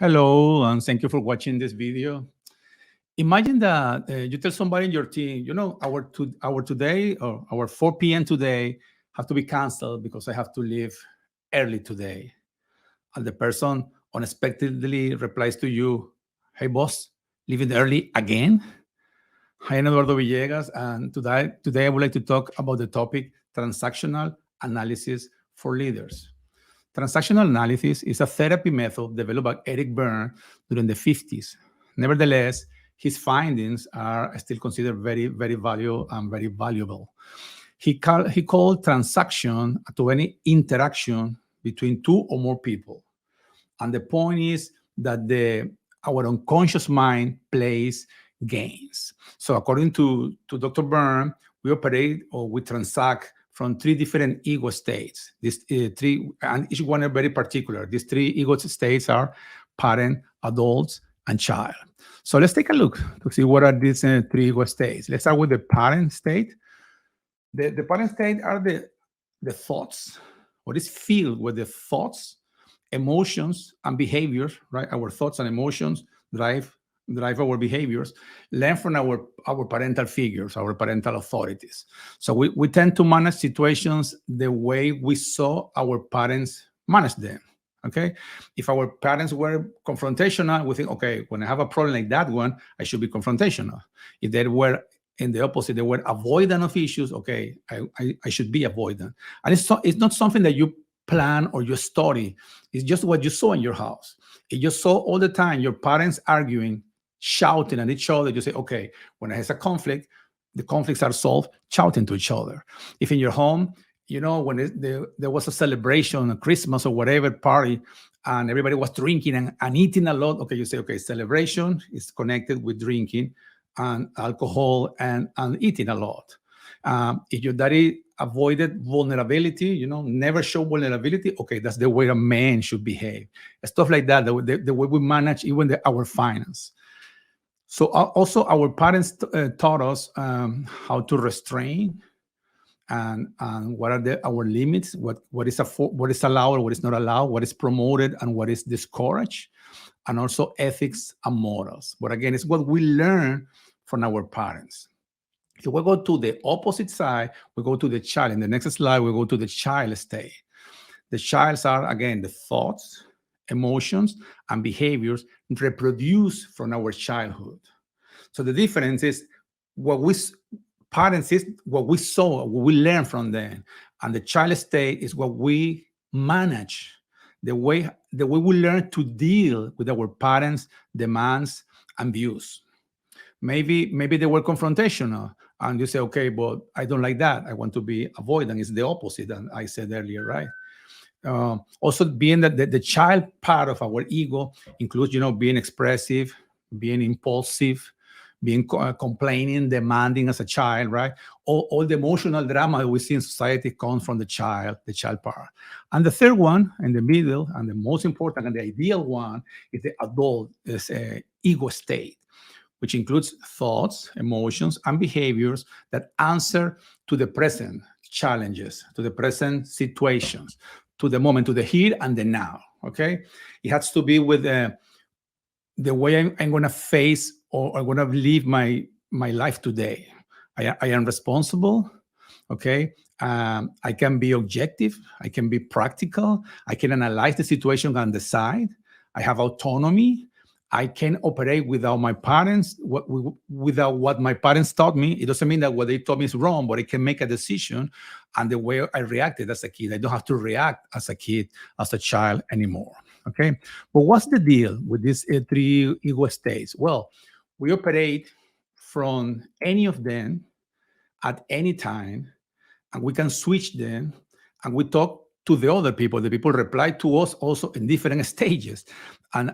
Hello, and thank you for watching this video. Imagine that you tell somebody in your team, our today or our 4 p.m. today have to be canceled because I have to leave early today. And the person unexpectedly replies to you, "Hey, boss, leaving early again?" Hi, I'm Eduardo Villegas, and today I would like to talk about the topic transactional analysis for leaders. Transactional analysis is a therapy method developed by Eric Berne during the 50s. Nevertheless, his findings are still considered very very valuable. He called transaction to any interaction between two or more people. And the point is that our unconscious mind plays games. So according to Dr. Byrne, we operate or we transact from three different ego states. These three, and each one are very particular. These three ego states are parent, adults, and child. So let's take a look to see what are these three ego states. Let's start with the parent state. The parent state are the thoughts, what is filled with the thoughts, emotions, and behaviors, right? Our thoughts and emotions drive our behaviors, learn from our parental figures, our parental authorities. So we tend to manage situations the way we saw our parents manage them. Okay. If our parents were confrontational, we think, okay, when I have a problem like that one, I should be confrontational. If they were in the opposite, they were avoidant of issues, okay, I should be avoidant. And it's not something that you plan or you study. It's just what you saw in your house. If you saw all the time your parents arguing, shouting at each other, you say, okay, when there's a conflict, the conflicts are solved shouting to each other. If in your home, when there was a celebration, a Christmas or whatever party, and everybody was drinking and eating a lot, okay, you say, okay, celebration is connected with drinking and alcohol and eating a lot. If your daddy avoided vulnerability, never show vulnerability, okay, that's the way a man should behave. Stuff like that, the way we manage even our finance. So also our parents taught us how to restrain and what are our limits, what is allowed, what is not allowed, what is promoted and what is discouraged, and also ethics and morals. But again, it's what we learn from our parents. If we go to the opposite side, we go to the child. In the next slide, we go to the child state. The childs are, again, the thoughts, emotions, and behaviors reproduced from our childhood. So the difference is parents is what we saw, what we learned from them. And the child state is what we manage, the way we learn to deal with our parents' demands and views. Maybe they were confrontational, and you say, okay, but I don't like that. I want to be avoidant. It's the opposite, and I said earlier, right? Also, being that the child part of our ego includes, being expressive, being impulsive, being complaining, demanding as a child, right? All the emotional drama that we see in society comes from the child part. And the third one, in the middle, and the most important and the ideal one, is the adult ego state, which includes thoughts, emotions, and behaviors that answer to the present challenges, to the present situations, to the moment, to the here and the now. Okay, it has to be with the way I'm going to face or I'm going to live my life today. I am responsible. Okay, I can be objective. I can be practical. I can analyze the situation and decide. I have autonomy. I can operate without my parents, without what my parents taught me. It doesn't mean that what they taught me is wrong, but I can make a decision and the way I reacted as a kid. I don't have to react as a kid, as a child anymore. Okay. But what's the deal with these three ego states? Well, we operate from any of them at any time, and we can switch them, and we talk to the other people. The people reply to us also in different stages. And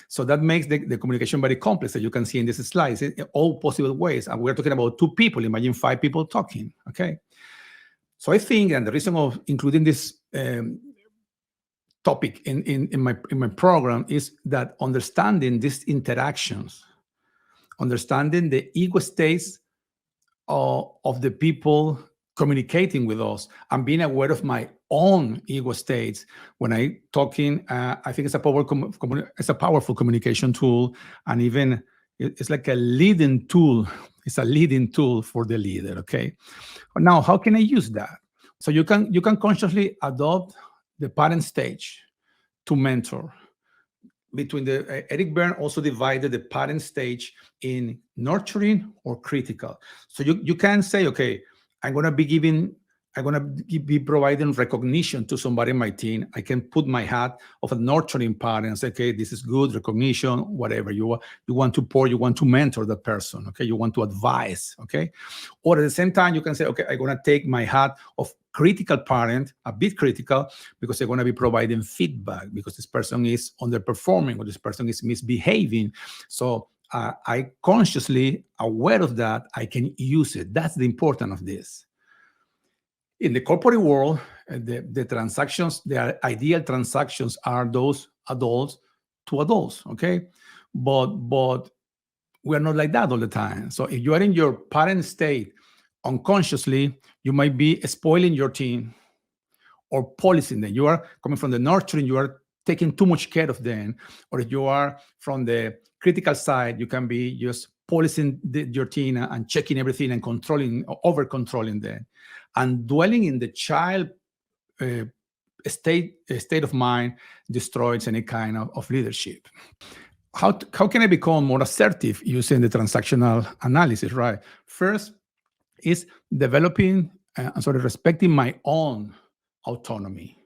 so that makes the communication very complex, as you can see in this slide, in all possible ways. And we're talking about two people. Imagine 5 people talking, okay? So I think, and the reason of including this topic in my program is that understanding these interactions, understanding the ego states of the people communicating with us and being aware of my own ego states when I talking. I think it's it's a powerful communication tool, and even it's like a leading tool. It's a leading tool for the leader. Okay, now how can I use that? So you can consciously adopt the parent stage to mentor. Between the Eric Berne also divided the parent stage in nurturing or critical. So you can say, okay, I'm gonna be giving, be providing recognition to somebody in my team. I can put my hat of a nurturing parent and say, okay, this is good, recognition, whatever you want to pour, you want to mentor that person, okay, you want to advise, okay. Or at the same time, you can say, okay, I'm gonna take my hat of critical parent, a bit critical, because they're going to be providing feedback because this person is underperforming or this person is misbehaving. So I consciously aware of that, I can use it. That's the importance of this. In the corporate world, the transactions, the ideal transactions are those adults to adults, okay? But we're not like that all the time. So if you are in your parent state unconsciously, you might be spoiling your team or policing them. You are coming from the nurturing, you are taking too much care of them. Or if you are from the critical side, you can be just policing your team and checking everything and controlling, over controlling them. And dwelling in the child state of mind destroys any kind of leadership. How can I become more assertive using the transactional analysis, right? First is developing and sort of respecting my own autonomy.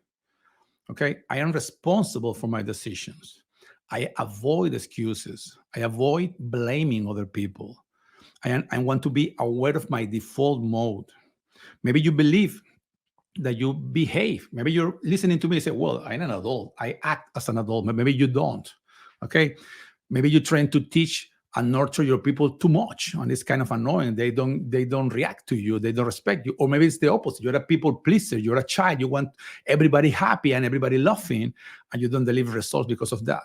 Okay, I am responsible for my decisions. I avoid excuses. I avoid blaming other people. I want to be aware of my default mode. Maybe you believe that you behave. Maybe you're listening to me and say, well, I'm an adult. I act as an adult. Maybe you don't. Okay. Maybe you're trying to teach and nurture your people too much, and it's kind of annoying. They don't react to you. They don't respect you. Or maybe it's the opposite. You're a people pleaser. You're a child. You want everybody happy and everybody laughing, and you don't deliver results because of that.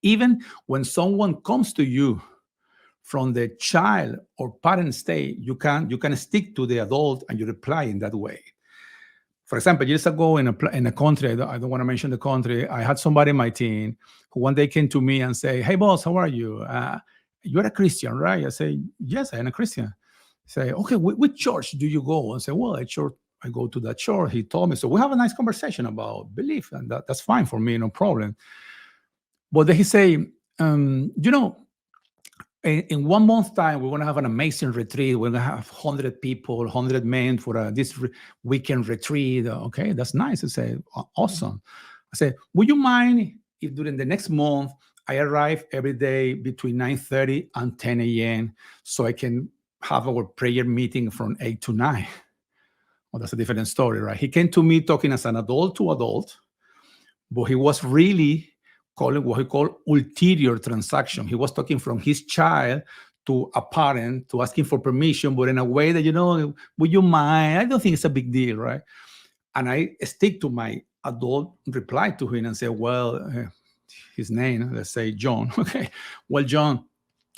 Even when someone comes to you from the child or parent state, you can stick to the adult and you reply in that way. For example, years ago in a country, I don't want to mention the country, I had somebody in my team who one day came to me and say, hey, boss, how are you? You're a Christian, right? I say, yes, I am a Christian. Say, okay, which church do you go? I say, well, I go to that church. He told me. So we have a nice conversation about belief, and that's fine for me, no problem. But then he say, you know, in 1 month time, we're going to have an amazing retreat. We're going to have 100 people, 100 men for this weekend retreat. Okay, that's nice. I say, awesome. I say, would you mind if during the next month, I arrive every day between 9:30 and 10 a.m. so I can have our prayer meeting from 8 to 9? Well, that's a different story, right? He came to me talking as an adult to adult, but he was really calling what he called ulterior transaction. He was talking from his child to a parent to asking for permission, but in a way that, would you mind? I don't think it's a big deal, right? And I stick to my adult reply to him and say, well, his name, let's say John. Okay, well, John,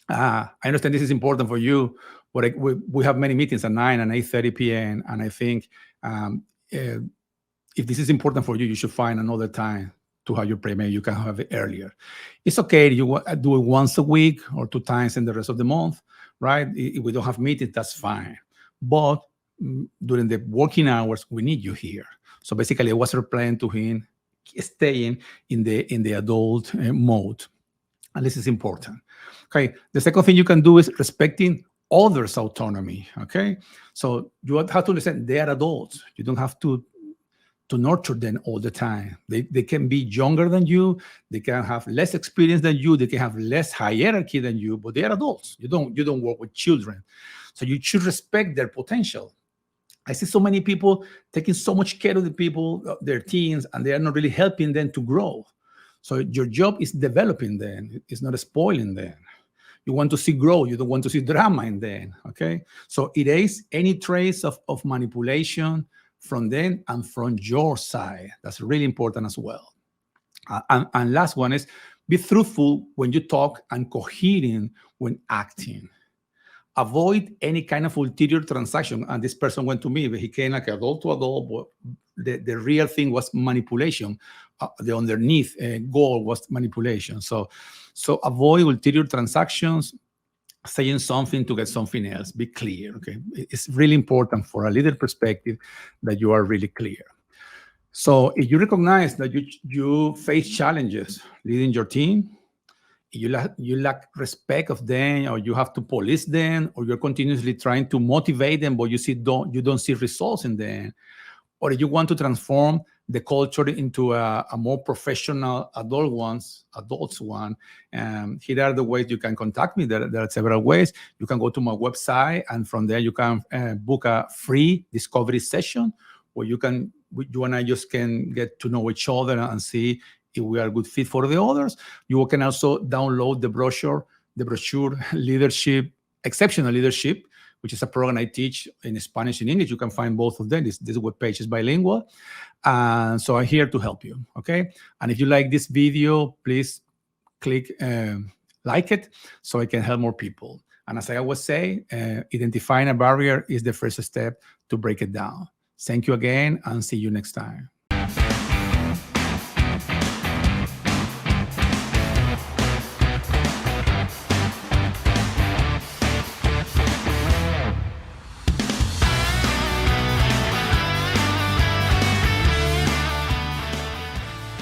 I understand this is important for you, but we have many meetings at 9 and 8:30 p.m. And I think if this is important for you, you should find another time to have your prayer. Maybe you can have it earlier. It's okay. You do it once a week or 2 times in the rest of the month, right? If we don't have meetings, that's fine. But during the working hours, we need you here. So basically, I was replying to him, staying in the adult mode. And this is important. Okay. The second thing you can do is respecting others' autonomy. Okay. So you have to understand they are adults. You don't have to nurture them all the time. They can be younger than you. They can have less experience than you. They can have less hierarchy than you, but they are adults. You don't work with children. So you should respect their potential. I see so many people taking so much care of the people, their teens, and they are not really helping them to grow. So your job is developing them. It's not spoiling them. You want to see growth. You don't want to see drama in them, okay? So erase any trace of manipulation from them and from your side. That's really important as well. And last one is be truthful when you talk and coherent when acting. avoid any kind of ulterior transaction. And this person went to me, but he came like adult to adult, but the real thing was manipulation. The underneath goal was manipulation. So avoid ulterior transactions, saying something to get something else. Be clear, okay? It's really important for a leader perspective that you are really clear. So if you recognize that you face challenges leading your team, you lack respect of them, or you have to police them, or you're continuously trying to motivate them, but you don't see results in them, or you want to transform the culture into a more professional adults one. Here are the ways you can contact me. There are several ways. You can go to my website, and from there you can book a free discovery session where you and I just can get to know each other and see if we are a good fit for the others. You can also download the brochure Leadership, Exceptional Leadership, which is a program I teach in Spanish and English. You can find both of them. This webpage is bilingual. And so I'm here to help you, okay? And if you like this video, please click like it so I can help more people. And as I always say, identifying a barrier is the first step to break it down. Thank you again, and see you next time.